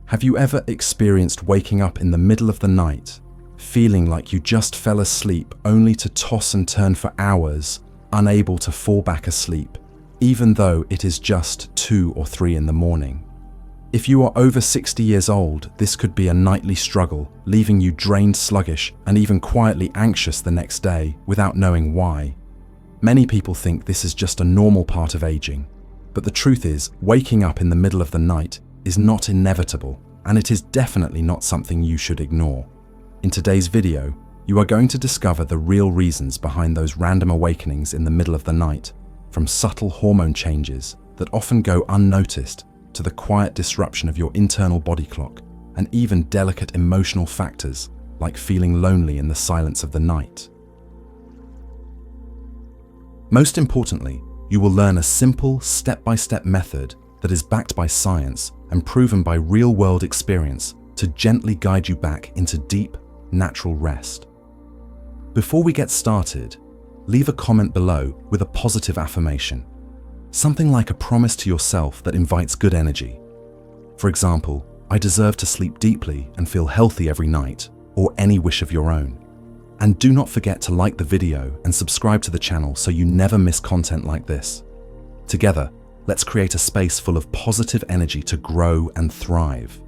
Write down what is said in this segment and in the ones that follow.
Have you ever experienced waking up in the middle of the night, feeling like you just fell asleep only to toss and turn for hours, unable to fall back asleep, even though it is just 2 or 3 in the morning? If you are over 60 years old, this could be a nightly struggle, leaving you drained, sluggish, and even quietly anxious the next day without knowing why. Many people think this is just a normal part of aging, but the truth is, waking up in the middle of the night is not inevitable, and it is definitely not something you should ignore. In today's video, you are going to discover the real reasons behind those random awakenings in the middle of the night, from subtle hormone changes that often go unnoticed to the quiet disruption of your internal body clock, and even delicate emotional factors like feeling lonely in the silence of the night. Most importantly, you will learn a simple, step-by-step method that is backed by science and proven by real-world experience to gently guide you back into deep, natural rest. Before we get started, leave a comment below with a positive affirmation. Something like a promise to yourself that invites good energy. For example, I deserve to sleep deeply and feel healthy every night, or any wish of your own. And do not forget to like the video and subscribe to the channel so you never miss content like this. Together, let's create a space full of positive energy to grow and thrive.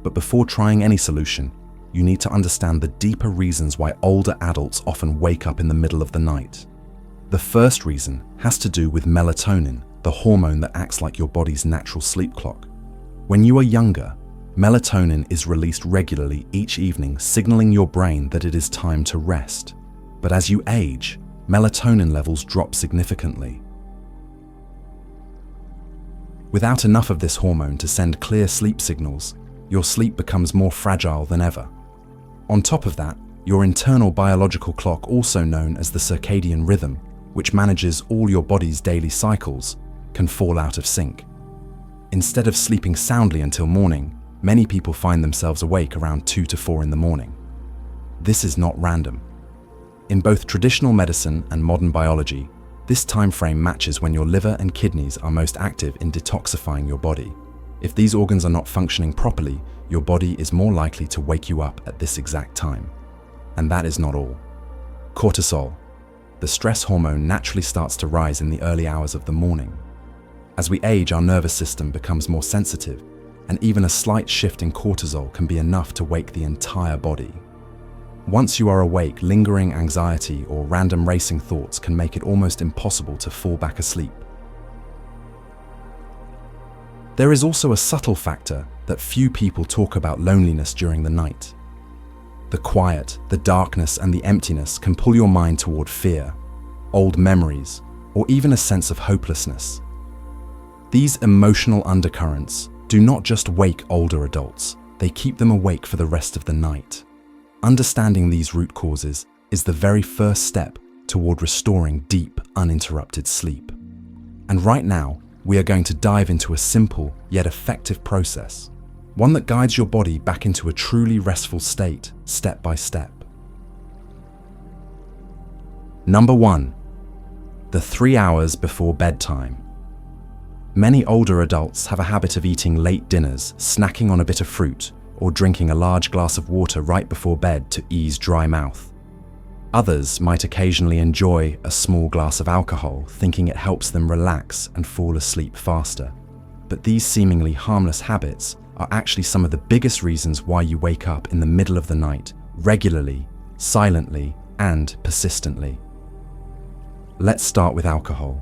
But before trying any solution, you need to understand the deeper reasons why older adults often wake up in the middle of the night. The first reason has to do with melatonin, the hormone that acts like your body's natural sleep clock. When you are younger, melatonin is released regularly each evening, signaling your brain that it is time to rest. But as you age, melatonin levels drop significantly. Without enough of this hormone to send clear sleep signals, your sleep becomes more fragile than ever. On top of that, your internal biological clock, also known as the circadian rhythm, which manages all your body's daily cycles, can fall out of sync. Instead of sleeping soundly until morning, many people find themselves awake around 2 to 4 in the morning. This is not random. In both traditional medicine and modern biology, this time frame matches when your liver and kidneys are most active in detoxifying your body. If these organs are not functioning properly, your body is more likely to wake you up at this exact time. And that is not all. Cortisol, the stress hormone, naturally starts to rise in the early hours of the morning. As we age, our nervous system becomes more sensitive, and even a slight shift in cortisol can be enough to wake the entire body. Once you are awake, lingering anxiety or random racing thoughts can make it almost impossible to fall back asleep. There is also a subtle factor that few people talk about: loneliness during the night. The quiet, the darkness, and the emptiness can pull your mind toward fear, old memories, or even a sense of hopelessness. These emotional undercurrents do not just wake older adults, they keep them awake for the rest of the night. Understanding these root causes is the very first step toward restoring deep, uninterrupted sleep. And right now, we are going to dive into a simple yet effective process, one that guides your body back into a truly restful state, step by step. Number 1. The 3 hours before bedtime. Many older adults have a habit of eating late dinners, snacking on a bit of fruit, or drinking a large glass of water right before bed to ease dry mouth. Others might occasionally enjoy a small glass of alcohol, thinking it helps them relax and fall asleep faster. But these seemingly harmless habits are actually some of the biggest reasons why you wake up in the middle of the night, regularly, silently, and persistently. Let's start with alcohol.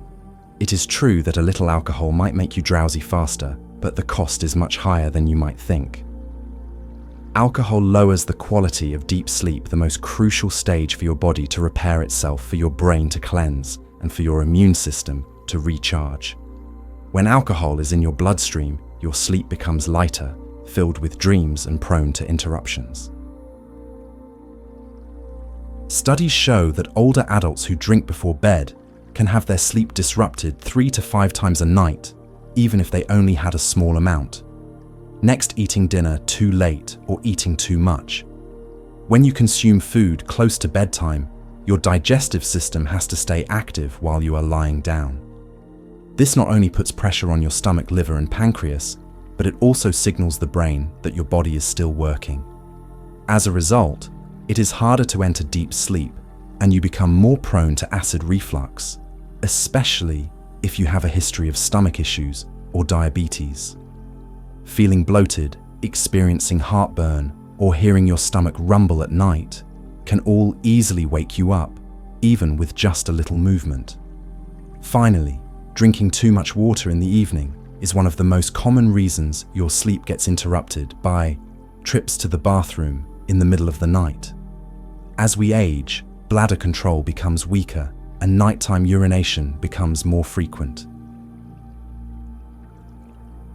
It is true that a little alcohol might make you drowsy faster, but the cost is much higher than you might think. Alcohol lowers the quality of deep sleep, the most crucial stage for your body to repair itself, for your brain to cleanse, and for your immune system to recharge. When alcohol is in your bloodstream, your sleep becomes lighter, filled with dreams and prone to interruptions. Studies show that older adults who drink before bed can have their sleep disrupted 3 to 5 times a night, even if they only had a small amount. Next, eating dinner too late or eating too much. When you consume food close to bedtime, your digestive system has to stay active while you are lying down. This not only puts pressure on your stomach, liver, and pancreas, but it also signals the brain that your body is still working. As a result, it is harder to enter deep sleep, and you become more prone to acid reflux, especially if you have a history of stomach issues or diabetes. Feeling bloated, experiencing heartburn, or hearing your stomach rumble at night can all easily wake you up, even with just a little movement. Finally, drinking too much water in the evening is one of the most common reasons your sleep gets interrupted by trips to the bathroom in the middle of the night. As we age, bladder control becomes weaker and nighttime urination becomes more frequent.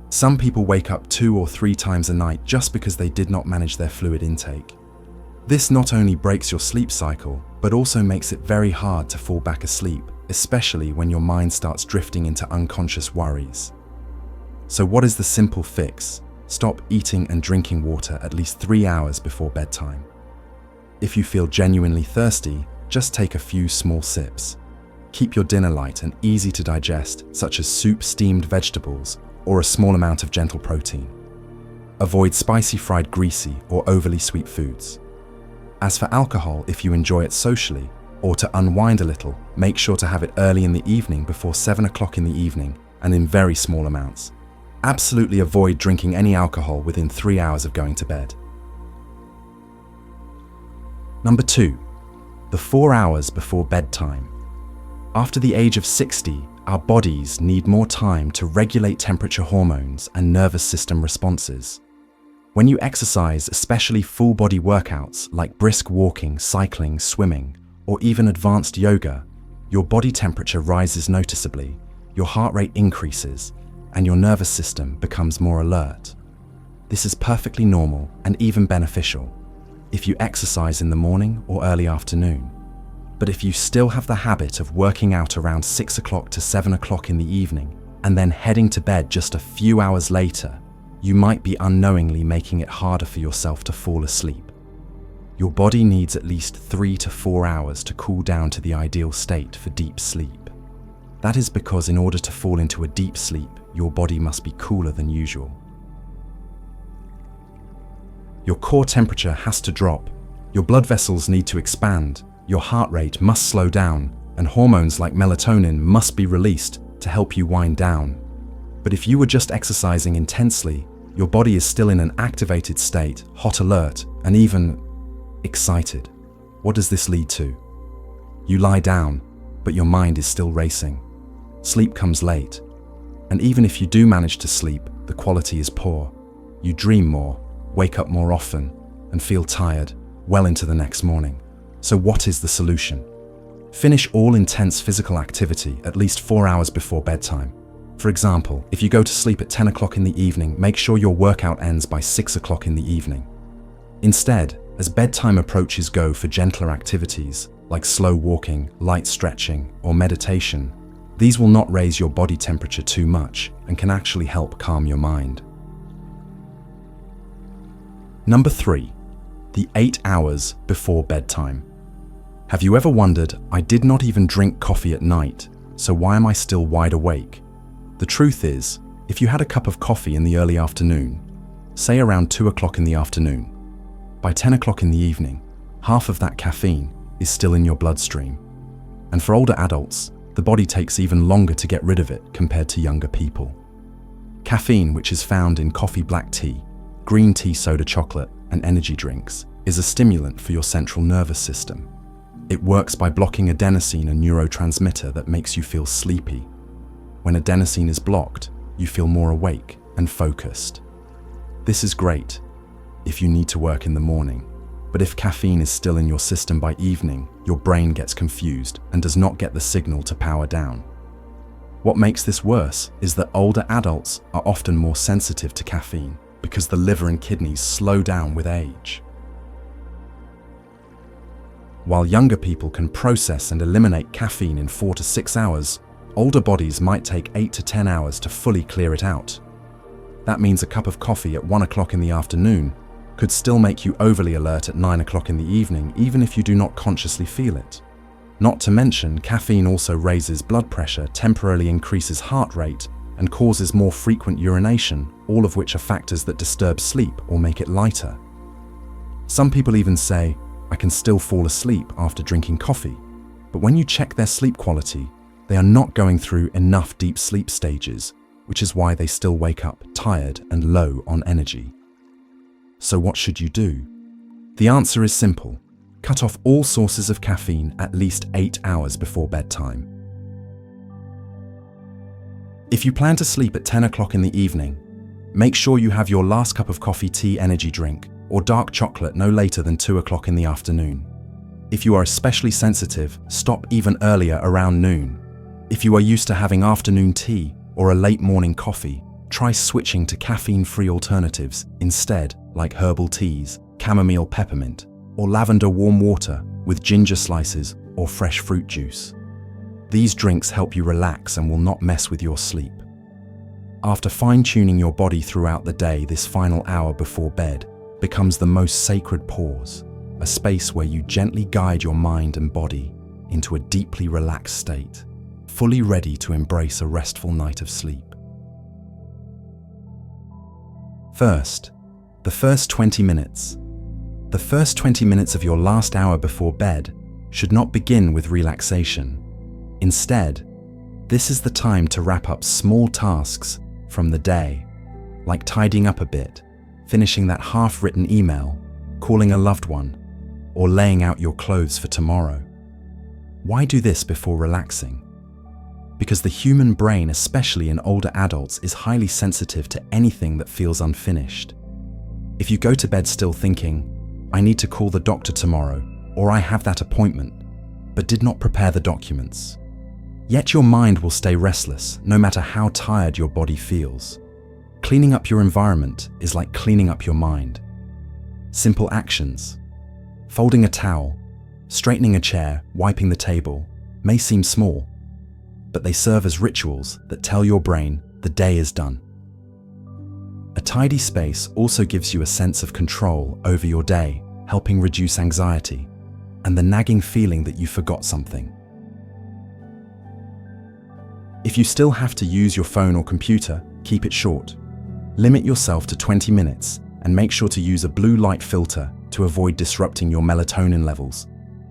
Some people wake up 2 or 3 times a night just because they did not manage their fluid intake. This not only breaks your sleep cycle, but also makes it very hard to fall back asleep, especially when your mind starts drifting into unconscious worries. So what is the simple fix? Stop eating and drinking water at least 3 hours before bedtime. If you feel genuinely thirsty, just take a few small sips. Keep your dinner light and easy to digest, such as soup, steamed vegetables, or a small amount of gentle protein. Avoid spicy, fried, greasy, or overly sweet foods. As for alcohol, if you enjoy it socially, or to unwind a little, make sure to have it early in the evening before 7 o'clock in the evening and in very small amounts. Absolutely avoid drinking any alcohol within 3 hours of going to bed. Number 2, the 4 hours before bedtime. After the age of 60, our bodies need more time to regulate temperature hormones and nervous system responses. When you exercise, especially full body workouts like brisk walking, cycling, swimming, or even advanced yoga, your body temperature rises noticeably, your heart rate increases, and your nervous system becomes more alert. This is perfectly normal and even beneficial if you exercise in the morning or early afternoon. But if you still have the habit of working out around 6 o'clock to 7 o'clock in the evening and then heading to bed just a few hours later, you might be unknowingly making it harder for yourself to fall asleep. Your body needs at least 3 to 4 hours to cool down to the ideal state for deep sleep. That is because in order to fall into a deep sleep, your body must be cooler than usual. Your core temperature has to drop, your blood vessels need to expand, your heart rate must slow down, and hormones like melatonin must be released to help you wind down. But if you were just exercising intensely, your body is still in an activated state, hot alert, and even excited. What does this lead to? You lie down, but your mind is still racing. Sleep comes late, and even if you do manage to sleep, the quality is poor. You dream more, wake up more often, and feel tired well into the next morning. So what is the solution? Finish all intense physical activity at least 4 hours before bedtime. For example, if you go to sleep at 10 o'clock in the evening, make sure your workout ends by 6 o'clock in the evening. Instead, as bedtime approaches, go for gentler activities like slow walking, light stretching, or meditation. These will not raise your body temperature too much and can actually help calm your mind. Number 3, the 8 hours before bedtime. Have you ever wondered, I did not even drink coffee at night, so why am I still wide awake? The truth is, if you had a cup of coffee in the early afternoon, say around 2 o'clock in the afternoon, by 10 o'clock in the evening, half of that caffeine is still in your bloodstream. And for older adults, the body takes even longer to get rid of it compared to younger people. Caffeine, which is found in coffee, black tea, green tea, soda, chocolate, and energy drinks, is a stimulant for your central nervous system. It works by blocking adenosine, a neurotransmitter that makes you feel sleepy. When adenosine is blocked, you feel more awake and focused. This is great if you need to work in the morning, but if caffeine is still in your system by evening, your brain gets confused and does not get the signal to power down. What makes this worse is that older adults are often more sensitive to caffeine because the liver and kidneys slow down with age. While younger people can process and eliminate caffeine in 4 to 6 hours, older bodies might take 8 to 10 hours to fully clear it out. That means a cup of coffee at 1 o'clock in the afternoon could still make you overly alert at 9 o'clock in the evening, even if you do not consciously feel it. Not to mention, caffeine also raises blood pressure, temporarily increases heart rate, and causes more frequent urination, all of which are factors that disturb sleep or make it lighter. Some people even say, "I can still fall asleep after drinking coffee," but when you check their sleep quality, they are not going through enough deep sleep stages, which is why they still wake up tired and low on energy. So what should you do? The answer is simple. Cut off all sources of caffeine at least 8 hours before bedtime. If you plan to sleep at 10 o'clock in the evening, make sure you have your last cup of coffee, tea, energy drink, or dark chocolate no later than 2 o'clock in the afternoon. If you are especially sensitive, stop even earlier, around noon. If you are used to having afternoon tea or a late morning coffee, try switching to caffeine-free alternatives instead, like herbal teas, chamomile peppermint, or lavender warm water with ginger slices or fresh fruit juice. These drinks help you relax and will not mess with your sleep. After fine-tuning your body throughout the day, this final hour before bed becomes the most sacred pause, a space where you gently guide your mind and body into a deeply relaxed state, fully ready to embrace a restful night of sleep. First, the first 20 minutes. The first 20 minutes of your last hour before bed should not begin with relaxation. Instead, this is the time to wrap up small tasks from the day, like tidying up a bit, finishing that half-written email, calling a loved one, or laying out your clothes for tomorrow. Why do this before relaxing? Because the human brain, especially in older adults, is highly sensitive to anything that feels unfinished. If you go to bed still thinking, "I need to call the doctor tomorrow," or "I have that appointment," but did not prepare the documents, yet your mind will stay restless no matter how tired your body feels. Cleaning up your environment is like cleaning up your mind. Simple actions, folding a towel, straightening a chair, wiping the table, may seem small, but they serve as rituals that tell your brain the day is done. A tidy space also gives you a sense of control over your day, helping reduce anxiety and the nagging feeling that you forgot something. If you still have to use your phone or computer, keep it short. Limit yourself to 20 minutes and make sure to use a blue light filter to avoid disrupting your melatonin levels.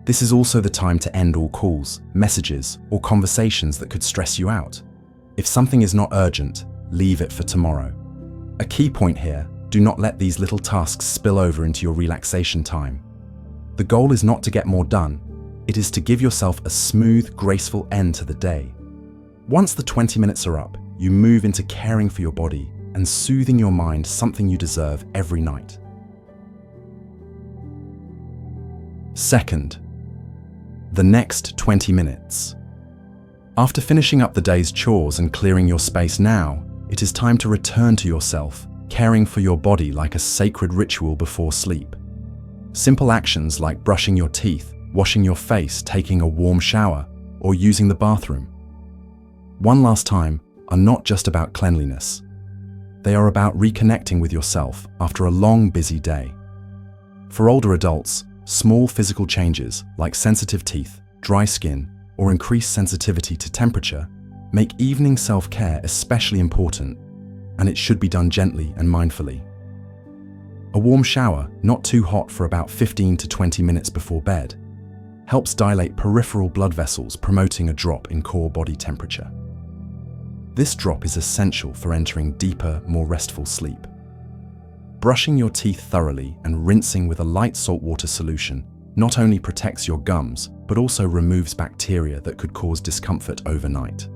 This is also the time to end all calls, messages, or conversations that could stress you out. If something is not urgent, leave it for tomorrow. A key point here, do not let these little tasks spill over into your relaxation time. The goal is not to get more done, it is to give yourself a smooth, graceful end to the day. Once the 20 minutes are up, you move into caring for your body and soothing your mind, something you deserve every night. Second, the next 20 minutes. After finishing up the day's chores and clearing your space, now it is time to return to yourself, caring for your body like a sacred ritual before sleep. Simple actions like brushing your teeth, washing your face, taking a warm shower, or using the bathroom, one last time, are not just about cleanliness. They are about reconnecting with yourself after a long, busy day. For older adults, small physical changes like sensitive teeth, dry skin, or increased sensitivity to temperature make evening self-care especially important, and it should be done gently and mindfully. A warm shower, not too hot, for about 15 to 20 minutes before bed, helps dilate peripheral blood vessels, promoting a drop in core body temperature. This drop is essential for entering deeper, more restful sleep. Brushing your teeth thoroughly and rinsing with a light saltwater solution not only protects your gums, but also removes bacteria that could cause discomfort overnight.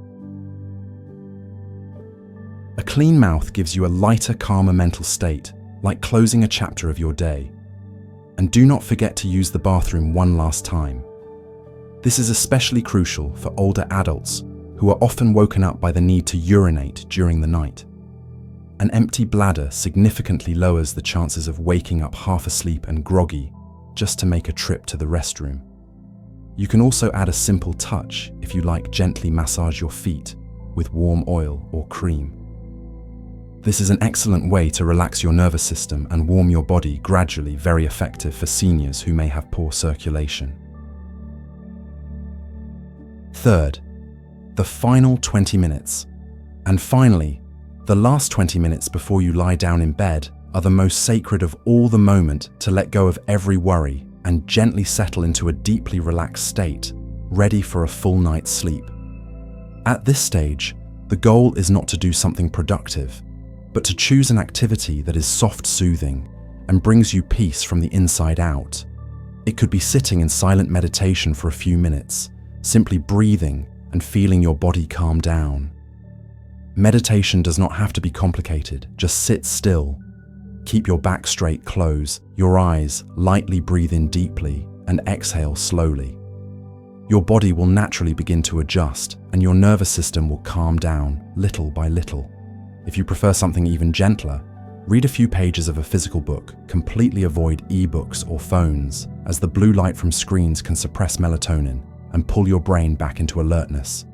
A clean mouth gives you a lighter, calmer mental state, like closing a chapter of your day. And do not forget to use the bathroom one last time. This is especially crucial for older adults who are often woken up by the need to urinate during the night. An empty bladder significantly lowers the chances of waking up half asleep and groggy just to make a trip to the restroom. You can also add a simple touch if you like, gently massage your feet with warm oil or cream. This is an excellent way to relax your nervous system and warm your body gradually, very effective for seniors who may have poor circulation. Third, the final 20 minutes. And finally, the last 20 minutes before you lie down in bed are the most sacred of all, the moment to let go of every worry and gently settle into a deeply relaxed state, ready for a full night's sleep. At this stage, the goal is not to do something productive, but to choose an activity that is soft soothing and brings you peace from the inside out. It could be sitting in silent meditation for a few minutes, simply breathing and feeling your body calm down. Meditation does not have to be complicated, just sit still. Keep your back straight, close your eyes, lightly breathe in deeply and exhale slowly. Your body will naturally begin to adjust and your nervous system will calm down little by little. If you prefer something even gentler, read a few pages of a physical book. Completely avoid e-books or phones, as the blue light from screens can suppress melatonin and pull your brain back into alertness.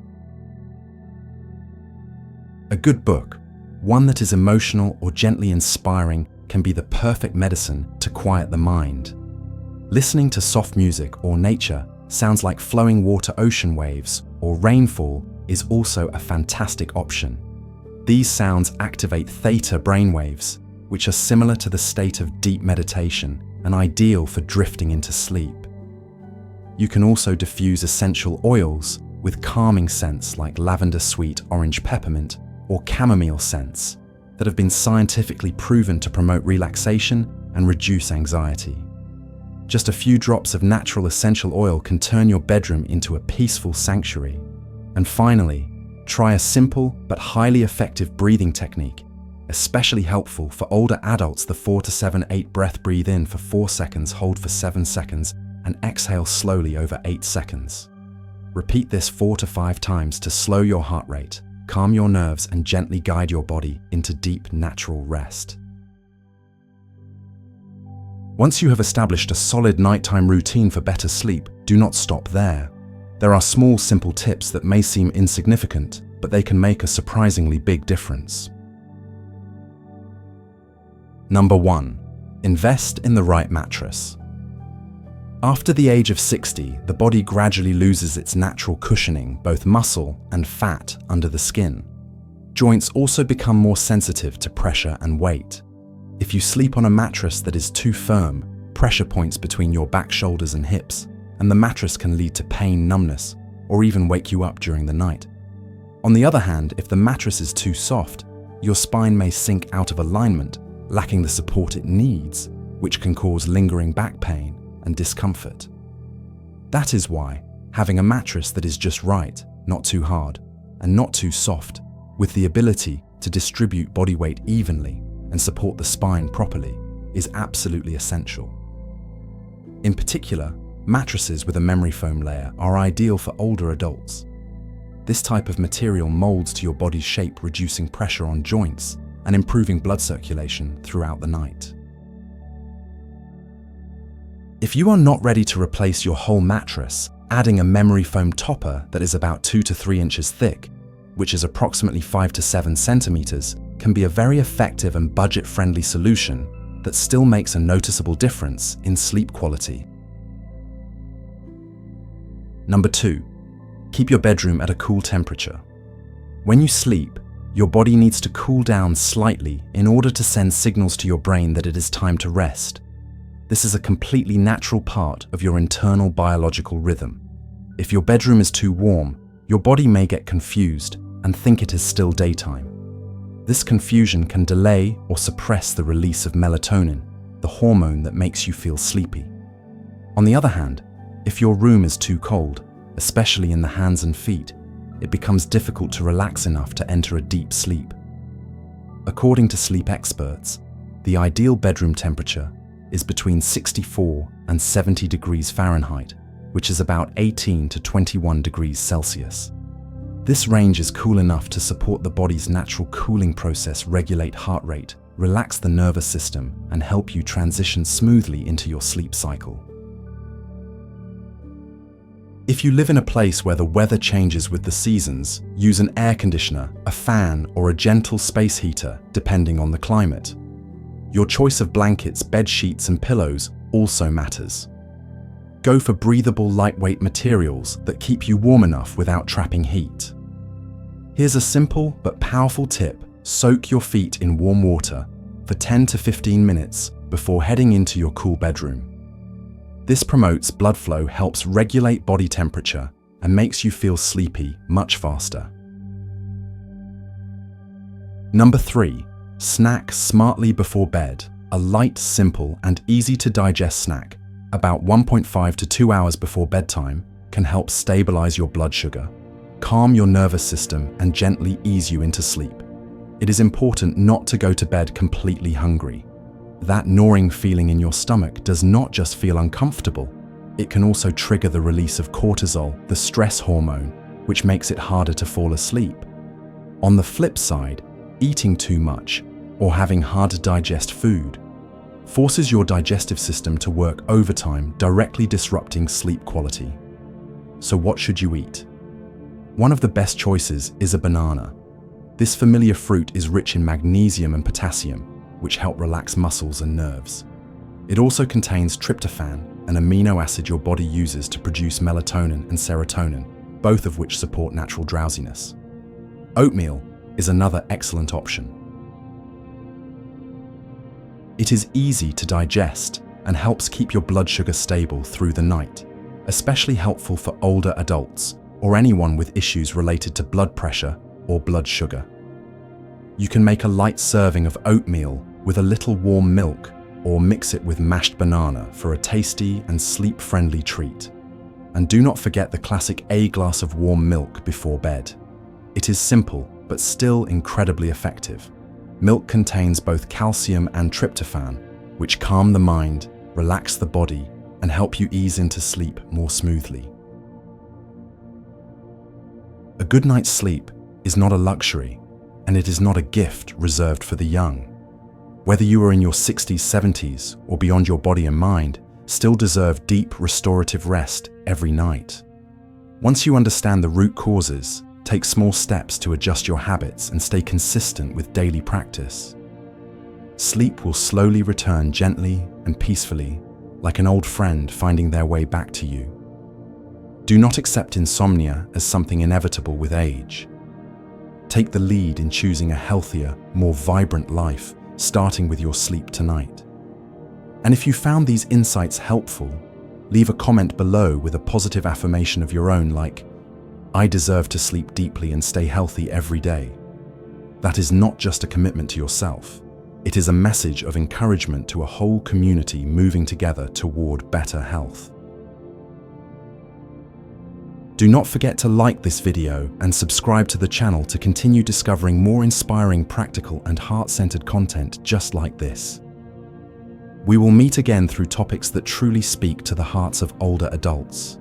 A good book, one that is emotional or gently inspiring, can be the perfect medicine to quiet the mind. Listening to soft music or nature sounds like flowing water, ocean waves, or rainfall is also a fantastic option. These sounds activate theta brainwaves, which are similar to the state of deep meditation and ideal for drifting into sleep. You can also diffuse essential oils with calming scents like lavender, sweet orange peppermint, or chamomile scents that have been scientifically proven to promote relaxation and reduce anxiety. Just a few drops of natural essential oil can turn your bedroom into a peaceful sanctuary. And finally, try a simple but highly effective breathing technique, especially helpful for older adults: the 4 to 7 8 breath. Breathe in for 4 seconds, hold for 7 seconds, and exhale slowly over 8 seconds. Repeat this 4 to 5 times to slow your heart rate, calm your nerves, and gently guide your body into deep natural rest. Once you have established a solid nighttime routine for better sleep, do not stop there. There are small, simple tips that may seem insignificant, but they can make a surprisingly big difference. Number 1. Invest in the right mattress. After the age of 60, the body gradually loses its natural cushioning, both muscle and fat under the skin. Joints also become more sensitive to pressure and weight. If you sleep on a mattress that is too firm, pressure points between your back, shoulders, and hips, and the mattress can lead to pain, numbness, or even wake you up during the night. On the other hand, if the mattress is too soft, your spine may sink out of alignment, lacking the support it needs, which can cause lingering back pain and discomfort. That is why having a mattress that is just right, not too hard, and not too soft, with the ability to distribute body weight evenly and support the spine properly, is absolutely essential. In particular, mattresses with a memory foam layer are ideal for older adults. This type of material molds to your body's shape, reducing pressure on joints and improving blood circulation throughout the night. If you are not ready to replace your whole mattress, adding a memory foam topper that is about 2 to 3 inches thick, which is approximately 5 to 7 centimeters, can be a very effective and budget-friendly solution that still makes a noticeable difference in sleep quality. Number 2. Keep your bedroom at a cool temperature. When you sleep, your body needs to cool down slightly in order to send signals to your brain that it is time to rest. This is a completely natural part of your internal biological rhythm. If your bedroom is too warm, your body may get confused and think it is still daytime. This confusion can delay or suppress the release of melatonin, the hormone that makes you feel sleepy. On the other hand, if your room is too cold, especially in the hands and feet, it becomes difficult to relax enough to enter a deep sleep. According to sleep experts, the ideal bedroom temperature is between 64 and 70 degrees Fahrenheit, which is about 18 to 21 degrees Celsius. This range is cool enough to support the body's natural cooling process, regulate heart rate, relax the nervous system, and help you transition smoothly into your sleep cycle. If you live in a place where the weather changes with the seasons, use an air conditioner, a fan, or a gentle space heater, depending on the climate. Your choice of blankets, bed sheets, and pillows also matters. Go for breathable, lightweight materials that keep you warm enough without trapping heat. Here's a simple but powerful tip. Soak your feet in warm water for 10 to 15 minutes before heading into your cool bedroom. This promotes blood flow, helps regulate body temperature, and makes you feel sleepy much faster. Number 3. Snack smartly before bed. A light, simple, and easy to digest snack, about 1.5 to 2 hours before bedtime, can help stabilize your blood sugar, calm your nervous system, and gently ease you into sleep. It is important not to go to bed completely hungry. That gnawing feeling in your stomach does not just feel uncomfortable, it can also trigger the release of cortisol, the stress hormone, which makes it harder to fall asleep. On the flip side, eating too much or having hard to digest food forces your digestive system to work overtime, directly disrupting sleep quality. So what should you eat? One of the best choices is a banana. This familiar fruit is rich in magnesium and potassium, which help relax muscles and nerves. It also contains tryptophan, an amino acid your body uses to produce melatonin and serotonin, both of which support natural drowsiness. Oatmeal is another excellent option. It is easy to digest and helps keep your blood sugar stable through the night, especially helpful for older adults or anyone with issues related to blood pressure or blood sugar. You can make a light serving of oatmeal with a little warm milk or mix it with mashed banana for a tasty and sleep-friendly treat. And do not forget the classic glass of warm milk before bed. It is simple, but still incredibly effective. Milk contains both calcium and tryptophan, which calm the mind, relax the body, and help you ease into sleep more smoothly. A good night's sleep is not a luxury, and it is not a gift reserved for the young. Whether you are in your 60s, 70s, or beyond, your body and mind still deserve deep, restorative rest every night. Once you understand the root causes, take small steps to adjust your habits and stay consistent with daily practice. Sleep will slowly return gently and peacefully, like an old friend finding their way back to you. Do not accept insomnia as something inevitable with age. Take the lead in choosing a healthier, more vibrant life, starting with your sleep tonight. And if you found these insights helpful, leave a comment below with a positive affirmation of your own, like, "I deserve to sleep deeply and stay healthy every day." That is not just a commitment to yourself. It is a message of encouragement to a whole community moving together toward better health. Do not forget to like this video and subscribe to the channel to continue discovering more inspiring, practical, and heart-centered content just like this. We will meet again through topics that truly speak to the hearts of older adults.